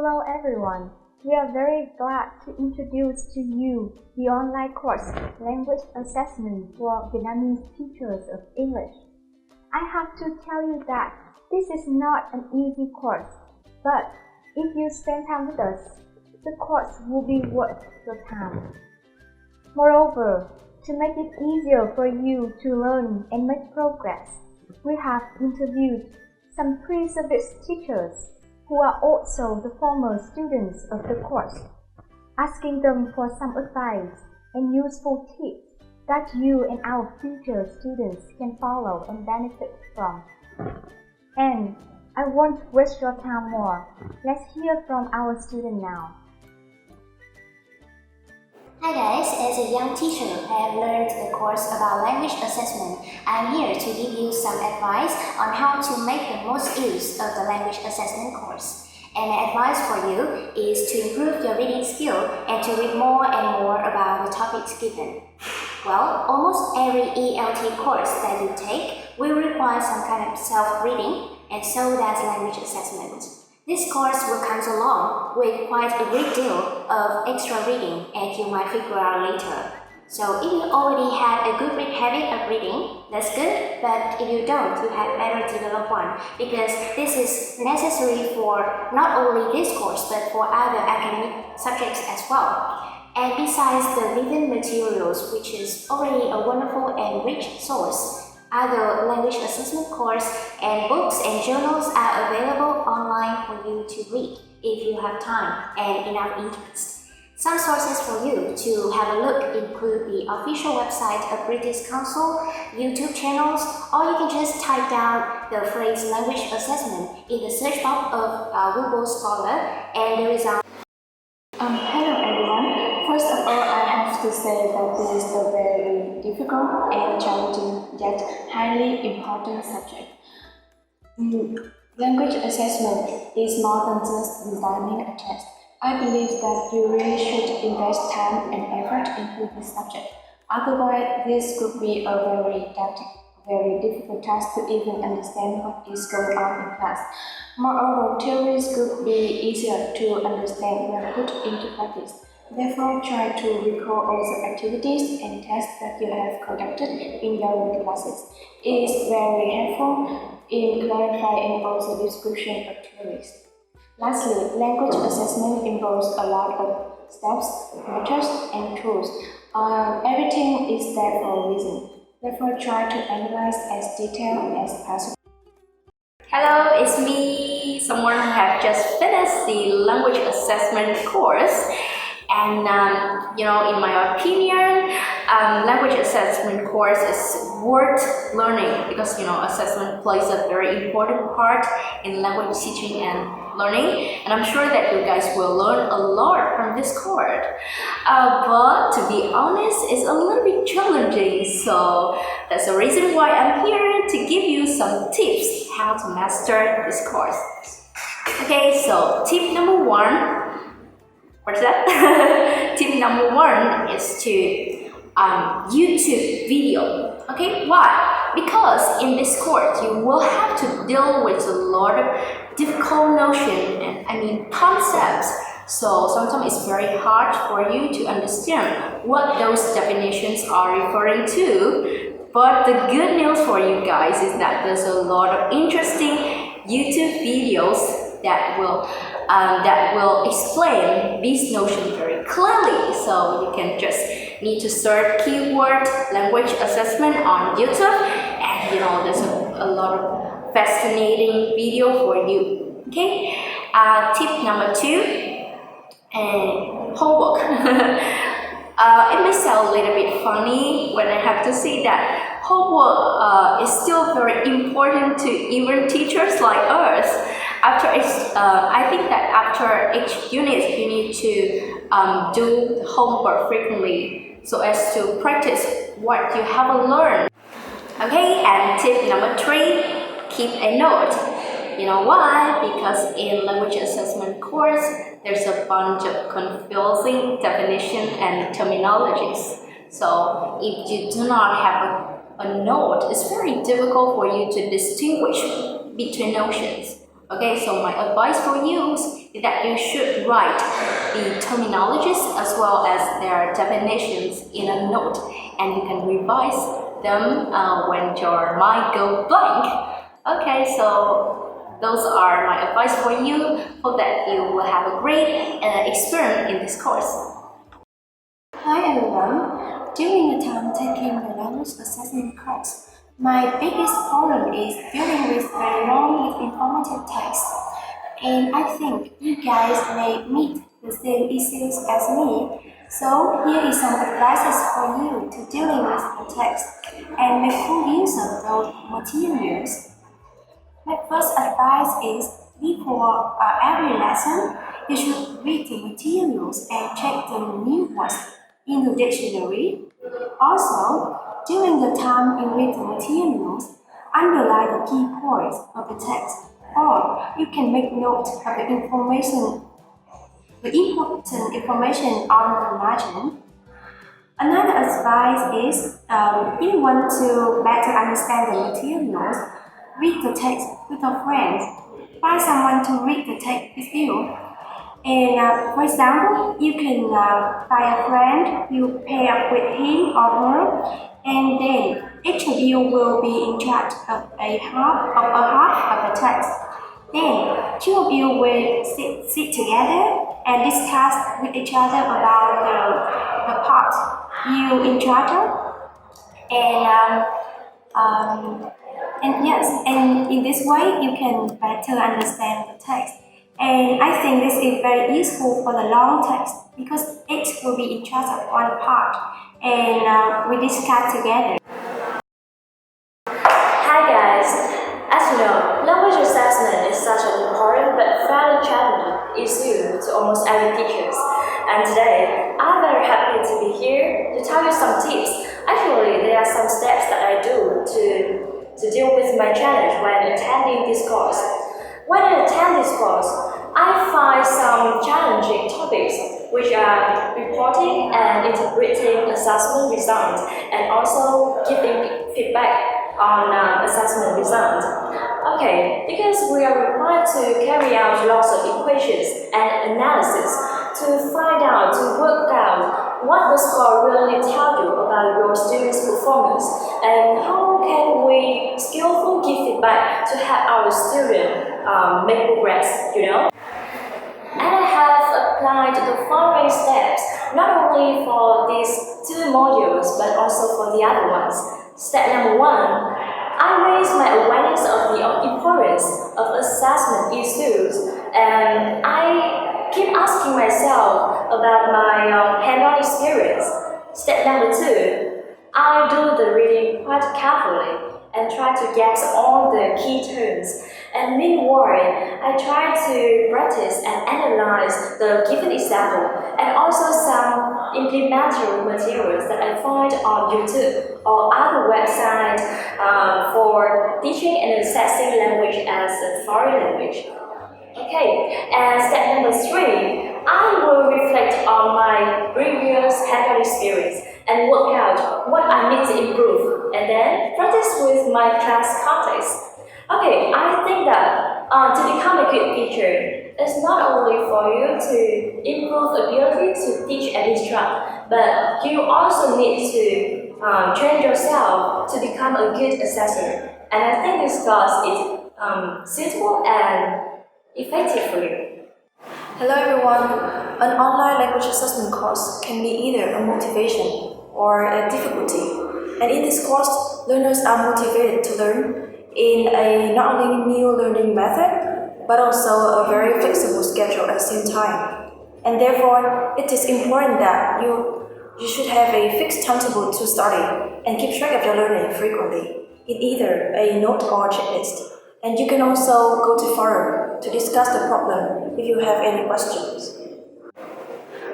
Hello everyone. We are very glad to introduce to you the online course Language Assessment for Vietnamese Teachers of English. I have to tell you that this is not an easy course, but if you spend time with us, the course will be worth your time. Moreover, to make it easier for you to learn and make progress, we have interviewed some pre-service teachers who are also the former students of the course, asking them for some advice and useful tips that you and our future students can follow and benefit from. And I won't waste your time more. Let's hear from our student now. Hi guys, as a young teacher who have learned the course about language assessment, I am here to give you some advice on how to make the most use of the language assessment course. And the advice for you is to improve your reading skill and to read more and more about the topics given. Well, almost every ELT course that you take will require some kind of self-reading, and so does language assessment. This course will come along with quite a great deal of extra reading, as you might figure out later. So if you already have a good habit of reading, that's good, but if you don't, you have better develop one, because this is necessary for not only this course, but for other academic subjects as well. And besides the written materials, which is already a wonderful and rich source, other language assessment course and books and journals are available online for you to read if you have time and enough interest. Some sources for you to have a look include the official website of British Council, YouTube channels, or you can just type down the phrase language assessment in the search box of Google Scholar and the result. Hello everyone. First of all, I have to say that this is a very difficult and challenging yet highly important subject. Language assessment is more than just designing a test. I believe that you really should invest time and effort into this subject. Otherwise, this could be a very difficult task to even understand what is going on in class. Moreover, theories could be easier to understand when put into practice. Therefore, try to recall all the activities and tests that you have conducted in your classes. It is very helpful in clarifying all the description of theories. Lastly, language assessment involves a lot of steps, methods, and tools. Everything is there for a reason. Therefore, try to analyze as detailed as possible. Hello, it's me, someone who have just finished the language assessment course. And in my opinion, language assessment course is worth learning because assessment plays a very important part in language teaching and learning, and I'm sure that you guys will learn a lot from this course. But to be honest, it's a little bit challenging, so that's the reason why I'm here to give you some tips how to master this course. Okay, so tip number one. What's that? Tip number one is to YouTube video. Okay, why? Because in this course you will have to deal with a lot of difficult notions and concepts. So sometimes it's very hard for you to understand what those definitions are referring to. But the good news for you guys is that there's a lot of interesting YouTube videos that will explain this notion very clearly. So you can just need to search keyword language assessment on YouTube, and there's a lot of fascinating video for you. Okay, tip number two, homework. It may sound a little bit funny when I have to say that homework is still very important to even teachers like us. I think that after each unit you need to do homework frequently so as to practice what you have learned. Okay, and tip number three, keep a note. You know why? Because in language assessment course, there's a bunch of confusing definitions and terminologies. So if you do not have a note, it's very difficult for you to distinguish between notions. Okay, so my advice for you is that you should write the terminologies as well as their definitions in a note, and you can revise them when your mind goes blank. Okay, so those are my advice for you. Hope that you will have a great experience in this course. Hi everyone. During the time taking the language assessment course, my biggest problem is dealing with very long with informative text. And I think you guys may meet the same issues as me. So here is some advices for you to dealing with the text and make full use of those materials. My first advice is before every lesson, you should read the materials and check the new words in the dictionary. Also, during the time you read the materials, underline the key points of the text, or you can make note of the important information on the margin. Another advice is if you want to better understand the materials, read the text with a friend. Find someone to read the text with you. And for example, you can find a friend, you pair up with him or her, and then each of you will be in charge of a half of the text. Then two of you will sit together and discuss with each other about the part you in charge of. And yes, and in this way you can better understand the text. And I think this is very useful for the long text because each will be in charge of one part, and we discuss together. Hi guys! As you know, language assessment is such an important but fairly challenging issue to almost every teacher. And today, I'm very happy to be here to tell you some tips. Actually, there are some steps that I do to deal with my challenge when attending this course. When I attend this course, I find some challenging topics which are reporting and interpreting assessment results and also giving feedback on assessment results. Okay, because we are required to carry out lots of equations and analysis to find out, to work out what the score really tell you about your student's performance and how can we skillfully give feedback to help our student make progress, you know? And I have applied the following steps, not only for these two modules, but also for the other ones. Step number 1, I raise my awareness of the importance of assessment issues, and I keep asking myself about my hands-on experience. Step number 2, I do the reading quite carefully and try to get all the key terms. And meanwhile, I try to practice and analyze the given example and also some implementary materials that I find on YouTube or other websites for teaching and assessing language as a foreign language. Okay, and step number 3, I will reflect on my previous hands-on experience and work out what I need to improve, and then practice with my class context. Okay, I think that to become a good teacher, it's not only for you to improve ability to teach and instruct, but you also need to train yourself to become a good assessor. And I think this course is suitable and effective for you. Hello everyone. An online language assessment course can be either a motivation or a difficulty. And in this course, learners are motivated to learn in a not only new learning method, but also a very flexible schedule at the same time. And therefore, it is important that you should have a fixed timetable to study and keep track of your learning frequently in either a note or a checklist. And you can also go to forum to discuss the problem if you have any questions.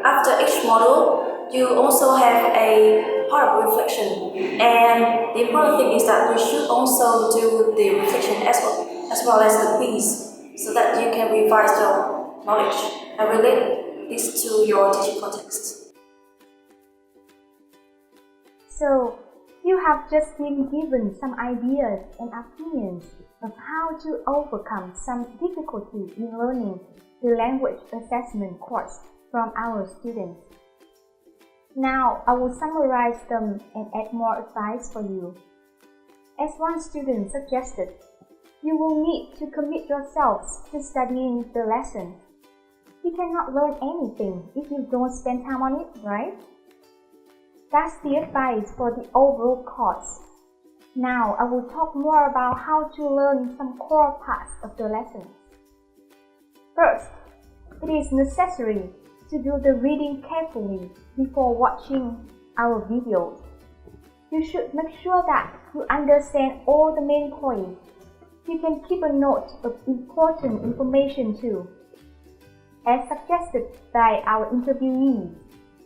After each module, you also have a part of reflection, and the important thing is that you should also do the reflection as well as the quiz, so that you can revise your knowledge and relate this to your teaching context. So, you have just been given some ideas and opinions of how to overcome some difficulty in learning the language assessment course from our students. Now, I will summarize them and add more advice for you. As one student suggested, you will need to commit yourselves to studying the lesson. You cannot learn anything if you don't spend time on it, right? That's the advice for the overall course. Now, I will talk more about how to learn some core parts of the lesson. First, it is necessary to do the reading carefully before watching our videos. You should make sure that you understand all the main points. You can keep a note of important information too. As suggested by our interviewees,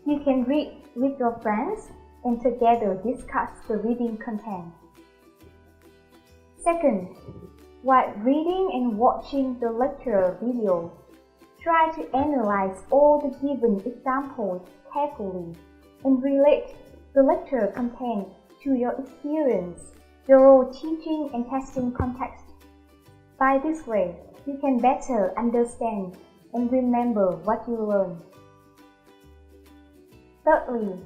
you can read with your friends and together discuss the reading content. Second, while reading and watching the lecture video, try to analyze all the given examples carefully and relate the lecture content to your experience, your teaching and testing context. By this way, you can better understand and remember what you learned. Thirdly,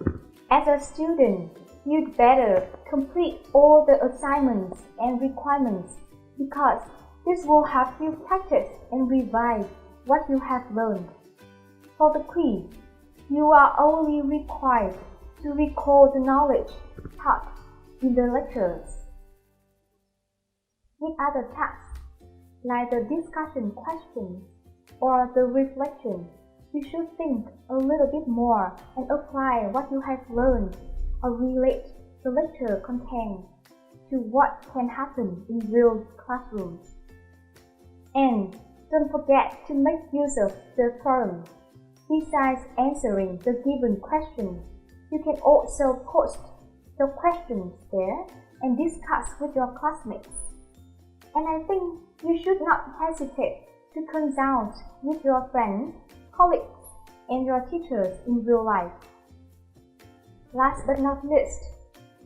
as a student, you'd better complete all the assignments and requirements because this will help you practice and revise what you have learned. For the quiz, you are only required to recall the knowledge taught in the lectures. With other tasks, like the discussion questions or the reflection, you should think a little bit more and apply what you have learned or relate the lecture content to what can happen in real classrooms. And don't forget to make use of the forum. Besides answering the given questions, you can also post the questions there and discuss with your classmates. And I think you should not hesitate to consult with your friends, colleagues, and your teachers in real life. Last but not least,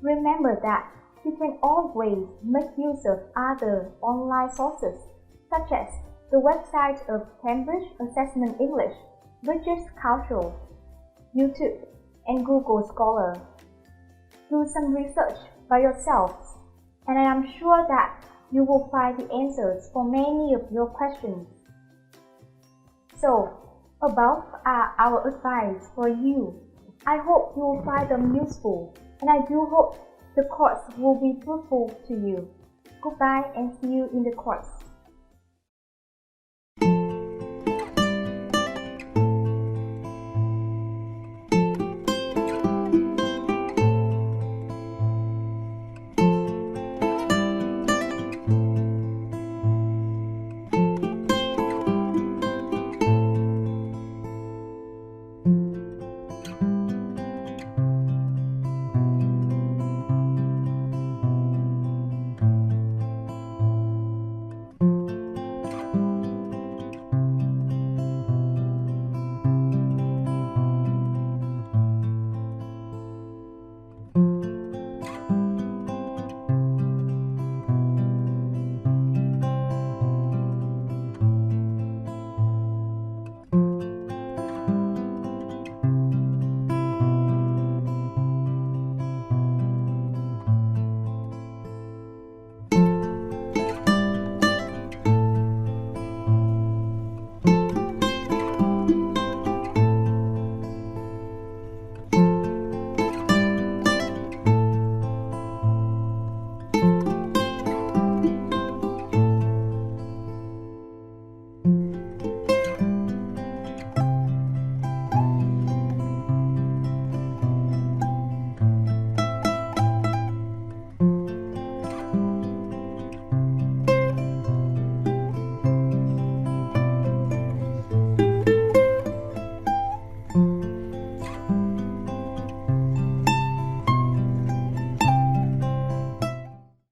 remember that you can always make use of other online sources such as the website of Cambridge Assessment English, British Council, YouTube, and Google Scholar. Do some research by yourselves, and I am sure that you will find the answers for many of your questions. So, above are our advice for you. I hope you will find them useful, and I do hope the course will be fruitful to you. Goodbye and see you in the course.